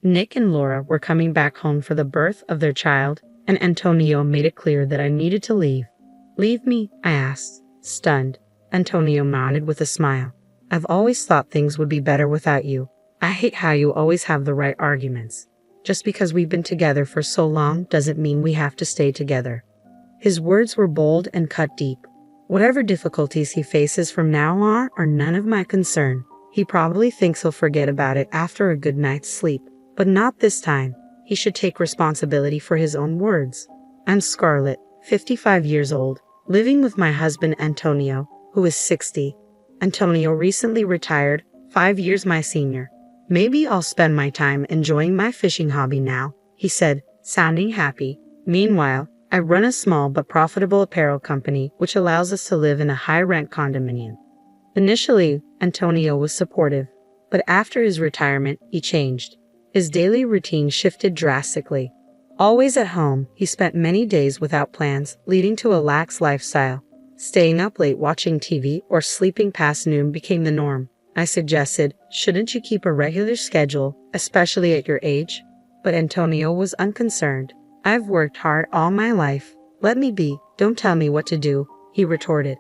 Nick and Laura were coming back home for the birth of their child, and Antonio made it clear that I needed to leave. Leave me? I asked, stunned. Antonio nodded with a smile. I've always thought things would be better without you. I hate how you always have the right arguments. Just because we've been together for so long doesn't mean we have to stay together. His words were bold and cut deep. Whatever difficulties he faces from now on are none of my concern. He probably thinks he'll forget about it after a good night's sleep. But not this time. He should take responsibility for his own words. I'm Scarlett, 55 years old, living with my husband Antonio, who is 60. Antonio recently retired, 5 years my senior. Maybe I'll spend my time enjoying my fishing hobby now, he said, sounding happy. Meanwhile, I run a small but profitable apparel company which allows us to live in a high-rent condominium. Initially, Antonio was supportive, but after his retirement, he changed. His daily routine shifted drastically. Always at home, he spent many days without plans, leading to a lax lifestyle. Staying up late watching TV or sleeping past noon became the norm. I suggested, shouldn't you keep a regular schedule, especially at your age? But Antonio was unconcerned. I've worked hard all my life. Let me be, don't tell me what to do, he retorted.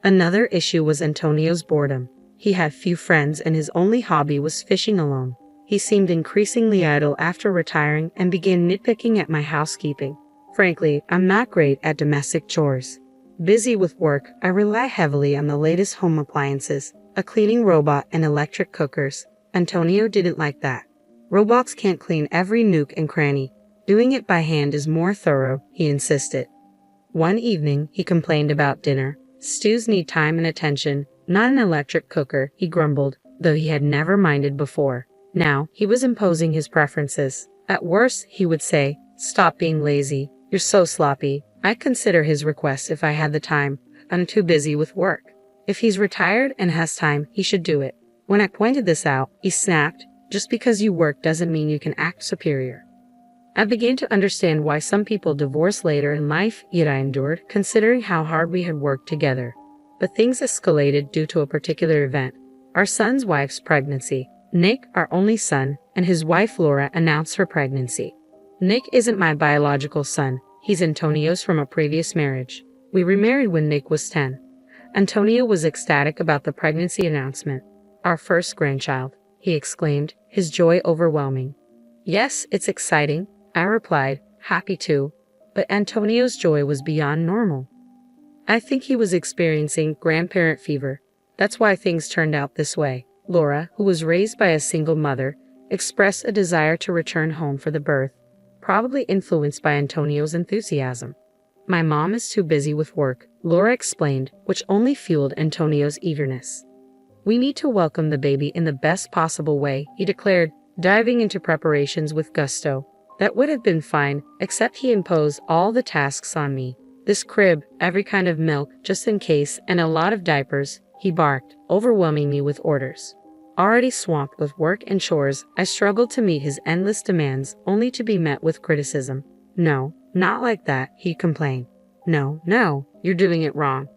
Another issue was Antonio's boredom. He had few friends and his only hobby was fishing alone. He seemed increasingly idle after retiring and began nitpicking at my housekeeping. Frankly, I'm not great at domestic chores. Busy with work, I rely heavily on the latest home appliances, a cleaning robot and electric cookers. Antonio didn't like that. Robots can't clean every nook and cranny. Doing it by hand is more thorough, he insisted. One evening, he complained about dinner. Stews need time and attention, not an electric cooker, he grumbled, though he had never minded before. Now, he was imposing his preferences. At worst, he would say, stop being lazy, you're so sloppy. I'd consider his request if I had the time. I'm too busy with work. If he's retired and has time, he should do it. When I pointed this out, he snapped, just because you work doesn't mean you can act superior. I began to understand why some people divorce later in life, yet I endured, considering how hard we had worked together. But things escalated due to a particular event. Our son's wife's pregnancy. Nick, our only son, and his wife Laura announced her pregnancy. Nick isn't my biological son. He's Antonio's from a previous marriage. We remarried when Nick was 10. Antonio was ecstatic about the pregnancy announcement. Our first grandchild, he exclaimed, his joy overwhelming. Yes, it's exciting, I replied, happy too. But Antonio's joy was beyond normal. I think he was experiencing grandparent fever. That's why things turned out this way. Laura, who was raised by a single mother, expressed a desire to return home for the birth, probably influenced by Antonio's enthusiasm. My mom is too busy with work, Laura explained, which only fueled Antonio's eagerness. We need to welcome the baby in the best possible way, he declared, diving into preparations with gusto. That would have been fine, except he imposed all the tasks on me. This crib, every kind of milk, just in case, and a lot of diapers, he barked, overwhelming me with orders. Already swamped with work and chores, I struggled to meet his endless demands, only to be met with criticism. No, not like that, he complained. No, you're doing it wrong.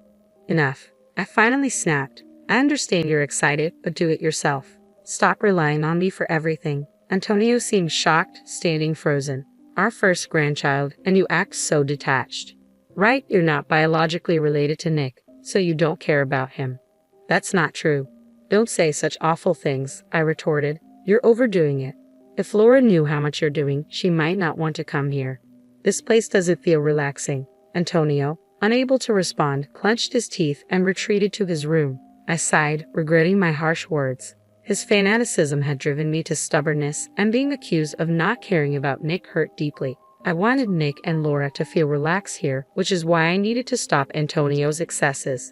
Enough. I finally snapped. I understand you're excited, but do it yourself. Stop relying on me for everything. Antonio seemed shocked, standing frozen. Our first grandchild, and you act so detached. Right, you're not biologically related to Nick, so you don't care about him. That's not true. Don't say such awful things, I retorted. You're overdoing it. If Laura knew how much you're doing, she might not want to come here. This place doesn't feel relaxing. Antonio, unable to respond, clenched his teeth and retreated to his room. I sighed, regretting my harsh words. His fanaticism had driven me to stubbornness, and being accused of not caring about Nick hurt deeply. I wanted Nick and Laura to feel relaxed here, which is why I needed to stop Antonio's excesses.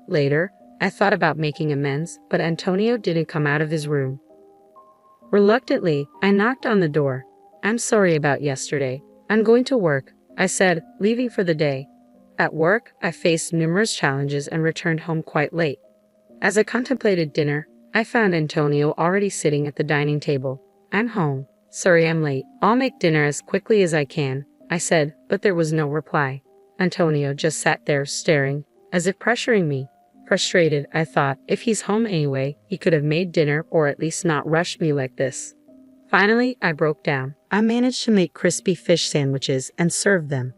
Later, I thought about making amends, but Antonio didn't come out of his room. Reluctantly, I knocked on the door. I'm sorry about yesterday. I'm going to work, I said, leaving for the day. At work, I faced numerous challenges and returned home quite late. As I contemplated dinner, I found Antonio already sitting at the dining table. I'm home. Sorry I'm late. I'll make dinner as quickly as I can, I said, but there was no reply. Antonio just sat there staring, as if pressuring me. Frustrated, I thought, if he's home anyway, he could have made dinner or at least not rushed me like this. Finally, I broke down. I managed to make crispy fish sandwiches and served them.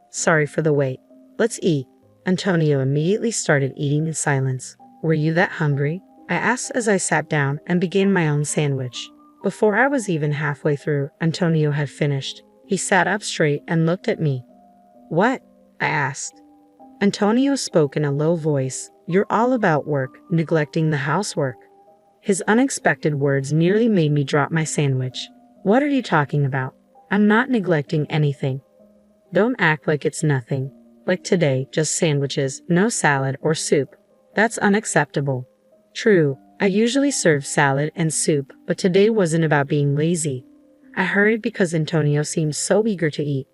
Sorry for the wait. Let's eat. Antonio immediately started eating in silence. Were you that hungry? I asked as I sat down and began my own sandwich. Before I was even halfway through, Antonio had finished. He sat up straight and looked at me. What? I asked. Antonio spoke in a low voice. You're all about work, neglecting the housework. His unexpected words nearly made me drop my sandwich. What are you talking about? I'm not neglecting anything. Don't act like it's nothing. Like today, just sandwiches, no salad or soup. That's unacceptable. True, I usually serve salad and soup, but today wasn't about being lazy. I hurried because Antonio seemed so eager to eat.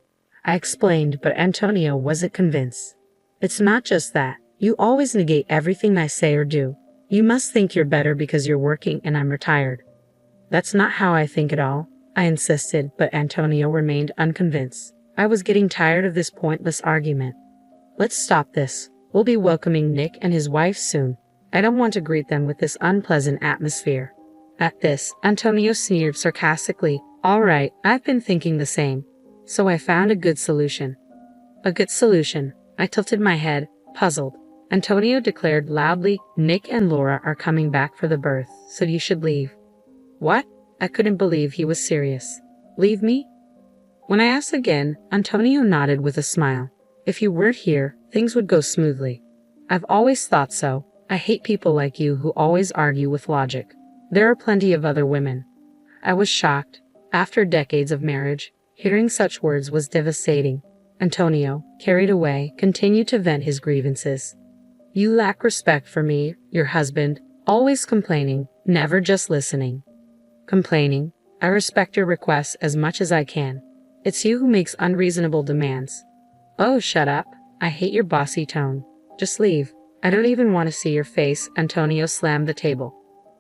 I explained, but Antonio wasn't convinced. It's not just that. You always negate everything I say or do. You must think you're better because you're working and I'm retired. That's not how I think at all, I insisted, but Antonio remained unconvinced. I was getting tired of this pointless argument. Let's stop this. We'll be welcoming Nick and his wife soon. I don't want to greet them with this unpleasant atmosphere. At this, Antonio sneered sarcastically. All right, I've been thinking the same. So I found a good solution. A good solution. I tilted my head, puzzled. Antonio declared loudly, Nick and Laura are coming back for the birth, so you should leave. What? I couldn't believe he was serious. Leave me? When I asked again, Antonio nodded with a smile. If you weren't here, things would go smoothly. I've always thought so. I hate people like you who always argue with logic. There are plenty of other women. I was shocked. After decades of marriage, hearing such words was devastating. Antonio, carried away, continued to vent his grievances. You lack respect for me, your husband, always complaining, never just listening. Complaining? I respect your requests as much as I can. It's you who makes unreasonable demands. Oh, shut up. I hate your bossy tone. Just leave. I don't even want to see your face. Antonio slammed the table.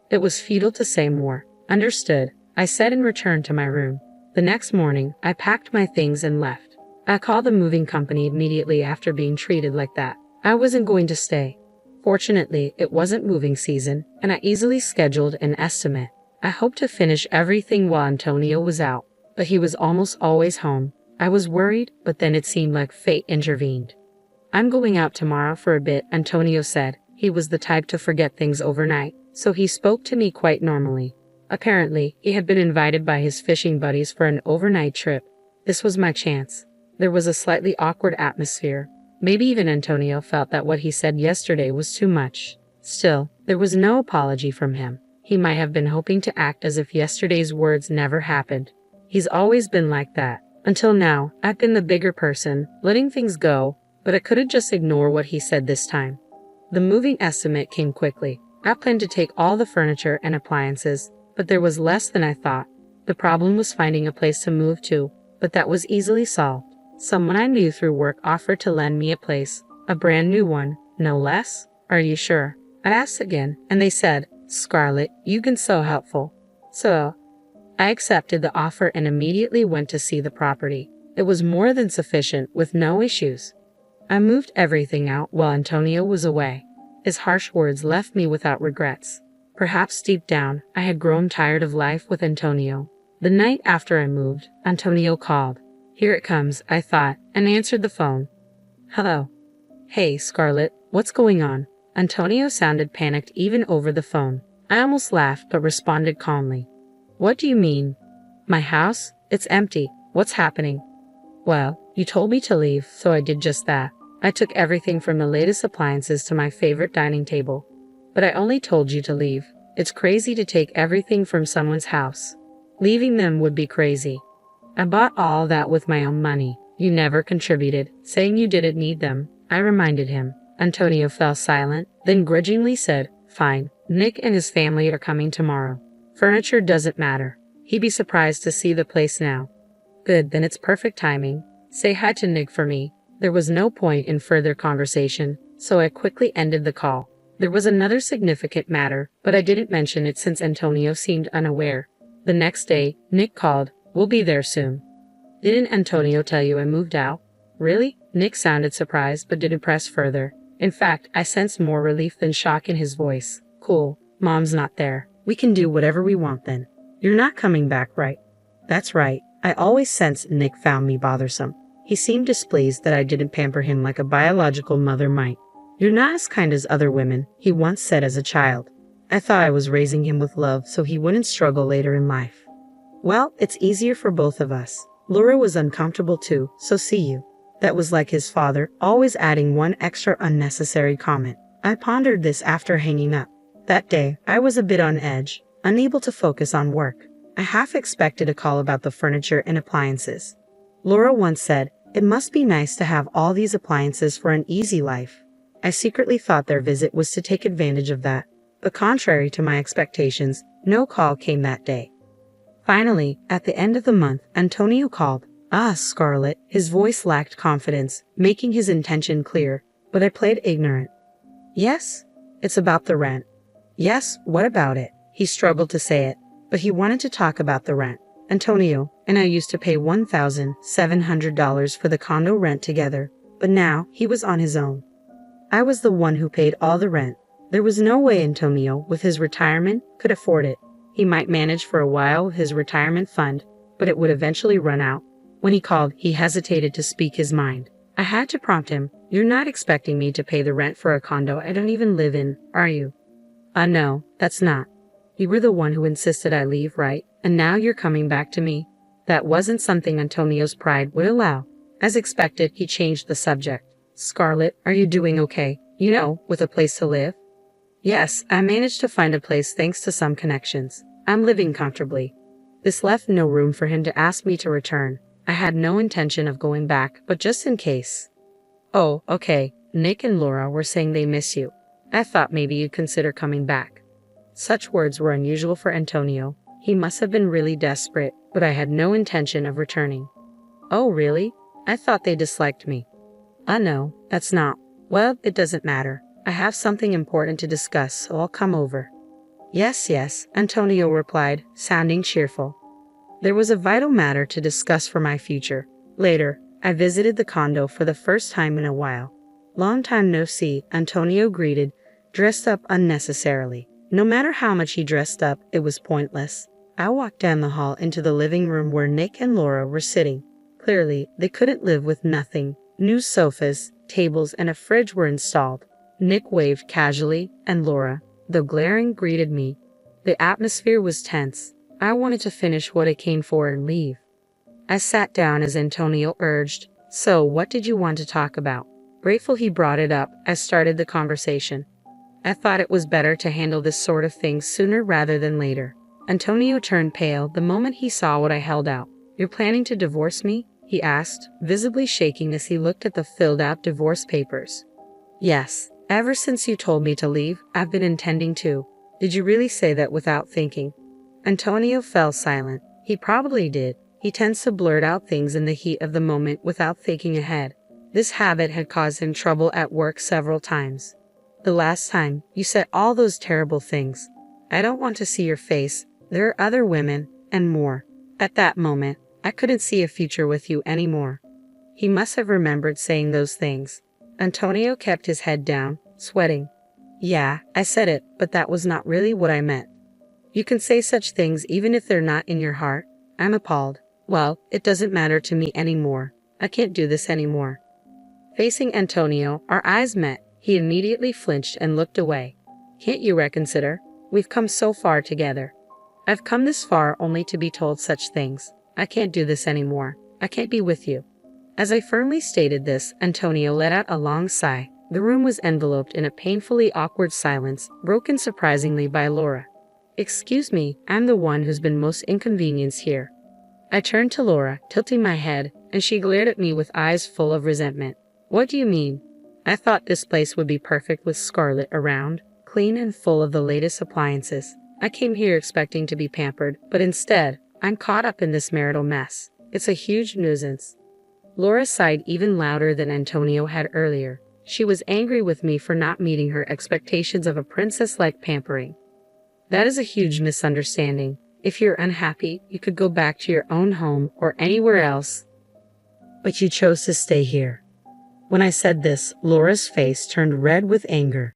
It was futile to say more. Understood, I said and returned to my room. The next morning, I packed my things and left. I called the moving company immediately after being treated like that. I wasn't going to stay. Fortunately, it wasn't moving season, and I easily scheduled an estimate. I hoped to finish everything while Antonio was out, but he was almost always home. I was worried, but then it seemed like fate intervened. I'm going out tomorrow for a bit, Antonio said. He was the type to forget things overnight, so he spoke to me quite normally. Apparently, he had been invited by his fishing buddies for an overnight trip. This was my chance. There was a slightly awkward atmosphere. Maybe even Antonio felt that what he said yesterday was too much. Still, there was no apology from him. He might have been hoping to act as if yesterday's words never happened. He's always been like that. Until now, I've been the bigger person, letting things go, but I couldn't just ignore what he said this time. The moving estimate came quickly. I planned to take all the furniture and appliances, but there was less than I thought. The problem was finding a place to move to, but that was easily solved. Someone I knew through work offered to lend me a place, a brand new one, no less. Are you sure? I asked again, and they said, Scarlett, you've been so helpful. So, I accepted the offer and immediately went to see the property. It was more than sufficient, with no issues. I moved everything out while Antonio was away. His harsh words left me without regrets. Perhaps deep down, I had grown tired of life with Antonio. The night after I moved, Antonio called. Here it comes, I thought, and answered the phone. Hello. Hey, Scarlett, what's going on? Antonio sounded panicked even over the phone. I almost laughed but responded calmly. What do you mean? My house? It's empty. What's happening? Well, you told me to leave, so I did just that. I took everything from the latest appliances to my favorite dining table. But I only told you to leave. It's crazy to take everything from someone's house. Leaving them would be crazy. I bought all that with my own money. You never contributed, saying you didn't need them. I reminded him. Antonio fell silent, then grudgingly said, Fine, Nick and his family are coming tomorrow. Furniture doesn't matter. He'd be surprised to see the place now. Good, then it's perfect timing. Say hi to Nick for me. There was no point in further conversation, so I quickly ended the call. There was another significant matter, but I didn't mention it since Antonio seemed unaware. The next day, Nick called. We'll be there soon. Didn't Antonio tell you I moved out? Really? Nick sounded surprised but didn't press further. In fact, I sensed more relief than shock in his voice. Cool. Mom's not there. We can do whatever we want then. You're not coming back, right? That's right. I always sensed Nick found me bothersome. He seemed displeased that I didn't pamper him like a biological mother might. You're not as kind as other women, he once said as a child. I thought I was raising him with love so he wouldn't struggle later in life. Well, it's easier for both of us. Laura was uncomfortable too, so see you. That was like his father, always adding one extra unnecessary comment. I pondered this after hanging up. That day, I was a bit on edge, unable to focus on work. I half expected a call about the furniture and appliances. Laura once said, "It must be nice to have all these appliances for an easy life." I secretly thought their visit was to take advantage of that. But contrary to my expectations, no call came that day. Finally, at the end of the month, Antonio called. "Ah, Scarlett." His voice lacked confidence, making his intention clear, but I played ignorant. "Yes? It's about the rent." "Yes, what about it?" He struggled to say it, but he wanted to talk about the rent. Antonio and I used to pay $1,700 for the condo rent together, but now he was on his own. I was the one who paid all the rent. There was no way Antonio, with his retirement, could afford it. He might manage for a while with his retirement fund, but it would eventually run out. When he called, he hesitated to speak his mind. I had to prompt him. "You're not expecting me to pay the rent for a condo I don't even live in, are you?" No, that's not. You were the one who insisted I leave, right? And now you're coming back to me." That wasn't something Antonio's pride would allow. As expected, he changed the subject. "Scarlett, are you doing okay? You know, with a place to live?" "Yes, I managed to find a place thanks to some connections. I'm living comfortably." This left no room for him to ask me to return. I had no intention of going back, but just in case. "Oh, okay. Nick and Laura were saying they miss you. I thought maybe you'd consider coming back." Such words were unusual for Antonio. He must have been really desperate, but I had no intention of returning. "Oh, really? I thought they disliked me." No, that's not. Well, it doesn't matter. I have something important to discuss, so I'll come over." Yes, Antonio replied, sounding cheerful. There was a vital matter to discuss for my future. Later, I visited the condo for the first time in a while. "Long time no see," Antonio greeted, dressed up unnecessarily. No matter how much he dressed up, it was pointless. I walked down the hall into the living room where Nick and Laura were sitting. Clearly, they couldn't live with nothing. New sofas, tables, and a fridge were installed. Nick waved casually, and Laura, though glaring, greeted me. The atmosphere was tense. I wanted to finish what I came for and leave. I sat down as Antonio urged. "So, what did you want to talk about?" Grateful he brought it up, I started the conversation. I thought it was better to handle this sort of thing sooner rather than later. Antonio turned pale the moment he saw what I held out. "You're planning to divorce me?" he asked, visibly shaking as he looked at the filled-out divorce papers. "Yes. Ever since you told me to leave, I've been intending to." "Did you really say that without thinking?" Antonio fell silent. He probably did. He tends to blurt out things in the heat of the moment without thinking ahead. This habit had caused him trouble at work several times. "The last time, you said all those terrible things. I don't want to see your face. There are other women, and more." At that moment, I couldn't see a future with you anymore. He must have remembered saying those things. Antonio kept his head down, sweating. "Yeah, I said it, but that was not really what I meant." "You can say such things even if they're not in your heart." I'm appalled. "Well, it doesn't matter to me anymore. I can't do this anymore." Facing Antonio, our eyes met. He immediately flinched and looked away. "Can't you reconsider? We've come so far together." "I've come this far only to be told such things. I can't do this anymore. I can't be with you." As I firmly stated this, Antonio let out a long sigh. The room was enveloped in a painfully awkward silence, broken surprisingly by Laura. "Excuse me, I'm the one who's been most inconvenienced here." I turned to Laura, tilting my head, and she glared at me with eyes full of resentment. "What do you mean?" "I thought this place would be perfect with Scarlett around, clean and full of the latest appliances. I came here expecting to be pampered, but instead, I'm caught up in this marital mess. It's a huge nuisance." Laura sighed even louder than Antonio had earlier. She was angry with me for not meeting her expectations of a princess-like pampering. "That is a huge misunderstanding. If you're unhappy, you could go back to your own home or anywhere else. But you chose to stay here." When I said this, Laura's face turned red with anger.